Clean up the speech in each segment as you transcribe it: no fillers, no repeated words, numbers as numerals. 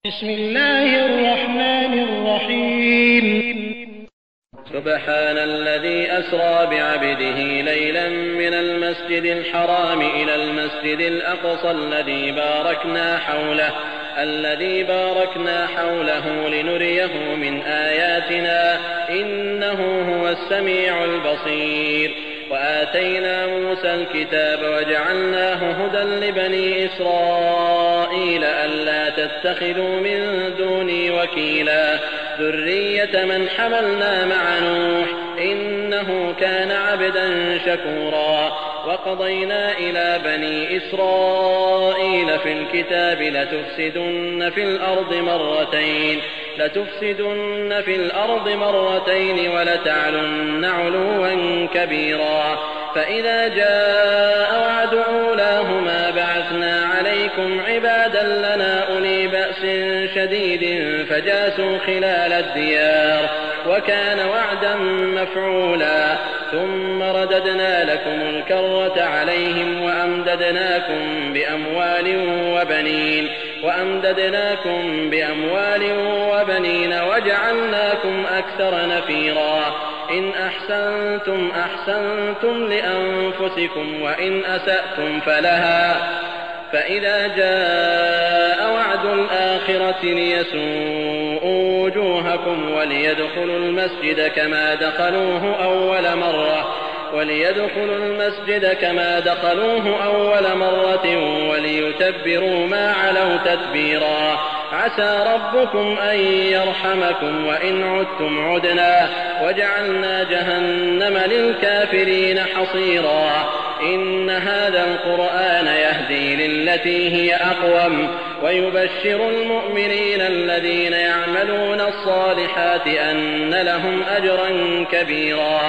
بسم الله الرحمن الرحيم سبحان الذي أسرى بعبده ليلا من المسجد الحرام إلى المسجد الأقصى الذي باركنا حوله لنريه من آياتنا إنه هو السميع البصير وآتينا موسى الكتاب وجعلناه هدى لبني إسرائيل ألا تتخذوا من دوني وكيلا ذرية من حملنا مع نوح إنه كان عبدا شكورا وقضينا إلى بني إسرائيل في الكتاب لتفسدن في الأرض مرتين ولتعلن علوا كبيرا فإذا جاء وعد أولاهما بعثنا عليكم عبادا لنا أولي بأس شديد فجاسوا خلال الديار وكان وعدا مفعولا ثم رددنا لكم الكرة عليهم وأمددناكم بأموال وجعلناكم أكثر نفيرا إن أحسنتم لأنفسكم وإن أسأتم فلها فإذا جاء وعد الآخرة ليسوءوا وجوهكم وليدخلوا المسجد كما دخلوه أول مرة وليتبروا ما علوا تتبيرا عسى ربكم أن يرحمكم وإن عدتم عدنا وجعلنا جهنم للكافرين حصيرا إن هذا القرآن يهدي للتي هي أقوم ويبشر المؤمنين الذين يعملون الصالحات أن لهم أجرا كبيرا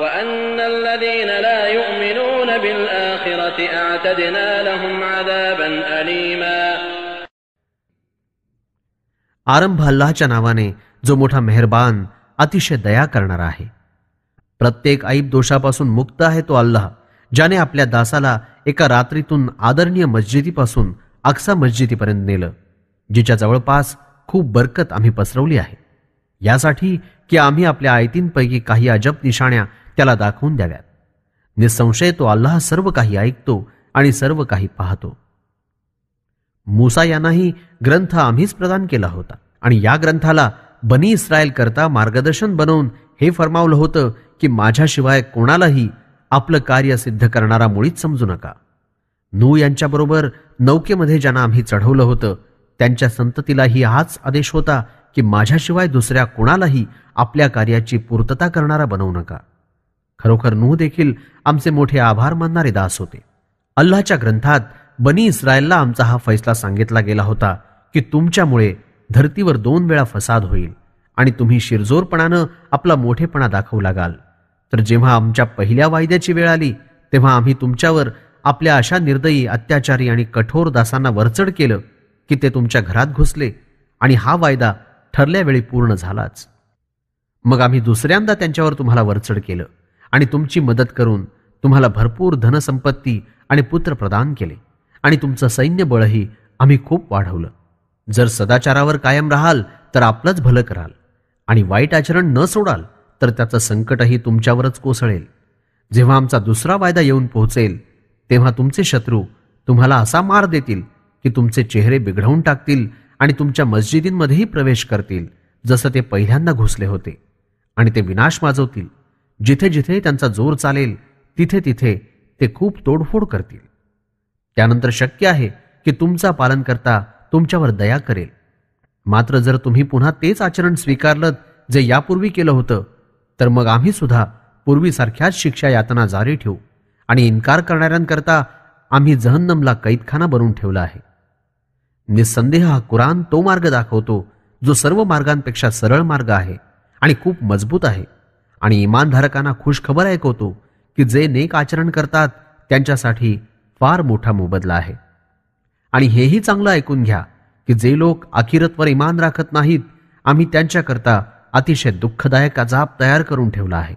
وأن الذين لا يؤمنون بالآخرة أعتدنا لهم عذابا أليما. आरंभ अल्लाहच्या नावाने जो मोठा मेहरबान अतिशय दया करणारा आहे. प्रत्येक ऐब दोषापासून मुक्त आहे तो अल्लाह, ज्याने आपल्या दासाला एका रात्रीतून आदरणीय मस्जिदीपासून अक्सा मस्जिदीपर्यंत नेलं, जिच्या जवळपास खूप बरकत आम्ही पसरवली आहे, यासाठी की आम्ही आपल्या आयतींपैकी काही अजब निशाण्या त्याला दाखवून द्याव्यात. निसंशय तो अल्लाह सर्व काही ऐकतो आणि सर्व काही पाहतो. मूसा यांनाही ग्रंथ आम्हीच प्रदान केला होता आणि या ग्रंथाला बनी इस्रायल करता मार्गदर्शन बनवून हे फरमावलं होतं की माझ्याशिवाय कोणालाही आपलं कार्य सिद्ध करणारा मुळीच समजू नका. नूह यांच्याबरोबर नौकेमध्ये ज्यांना आम्ही चढवलं होतं त्यांच्या संततीलाही हाच आदेश होता की माझ्याशिवाय दुसऱ्या कोणालाही आपल्या कार्याची पूर्तता करणारा बनवू नका. खरोखर नूह देखील आमचे मोठे आभार मानणारे दास होते. अल्लाहच्या ग्रंथात बनी इस्रायलला आमचा हा फैसला सांगितला गेला होता की तुमच्यामुळे धरतीवर 2 वेळा फसाद होईल आणि तुम्ही शिरजोरपणानं आपला मोठेपणा दाखवू लागाल. तर जेव्हा आमच्या पहिल्या वायद्याची वेळ आली तेव्हा आम्ही तुमच्यावर आपल्या अशा निर्दयी, अत्याचारी आणि कठोर दासांना वरचढ केलं की ते तुमच्या घरात घुसले आणि हा वायदा ठरल्या वेळी पूर्ण झालाच. मग आम्ही दुसऱ्यांदा त्यांच्यावर तुम्हाला वरचढ केलं आणि तुमची मदत करून तुम्हाला भरपूर धनसंपत्ती आणि पुत्र प्रदान केले आणि तुमचं सैन्य बळही आम्ही खूप वाढवलं. जर सदाचारावर कायम राहाल तर आपलंच भलं कराल आणि वाईट आचरण न सोडाल तर त्याचं संकटही तुमच्यावरच कोसळेल. जेव्हा आमचा दुसरा वायदा येऊन पोहोचेल तेव्हा तुमचे शत्रू तुम्हाला असा मार देतील की तुमचे चेहरे बिघडवून टाकतील आणि तुमच्या मस्जिदींमध्येही प्रवेश करतील जसं ते पहिल्यांदा घुसले होते आणि ते विनाश माजवतील. जिथे जिथे त्यांचा जोर चालेल तिथे तिथे ते खूप तोडफोड करतील. त्यानंतर शक्य आहे की तुमचा पालनकर्ता तुमच्यावर दया करेल. मात्र जर तुम्ही पुन्हा तेच आचरण स्वीकारलं जे यापूर्वी केलं होतं तर मग आम्ही सुद्धा पूर्वीसारख्याच शिक्षा यातना जारी ठेवू आणि इन्कार करणाऱ्यांकरता आम्ही जहन्नमला कैदखाना बनवून ठेवला आहे. निसंदेह हा कुराण तो मार्ग दाखवतो जो सर्व मार्गांपेक्षा सरळ मार्ग आहे आणि खूप मजबूत आहे आणि इमानधारकांना खुशखबर ऐकवतो की जे नेक आचरण करतात त्यांच्यासाठी फार मोठा मोबदला आहे. आणि हेही चांगलं ऐकून घ्या की जे लोक आखिरतवर इमान राखत नाहीत आम्ही त्यांच्याकरता अतिशय दुःखदायक अजाब तयार करून ठेवला आहे.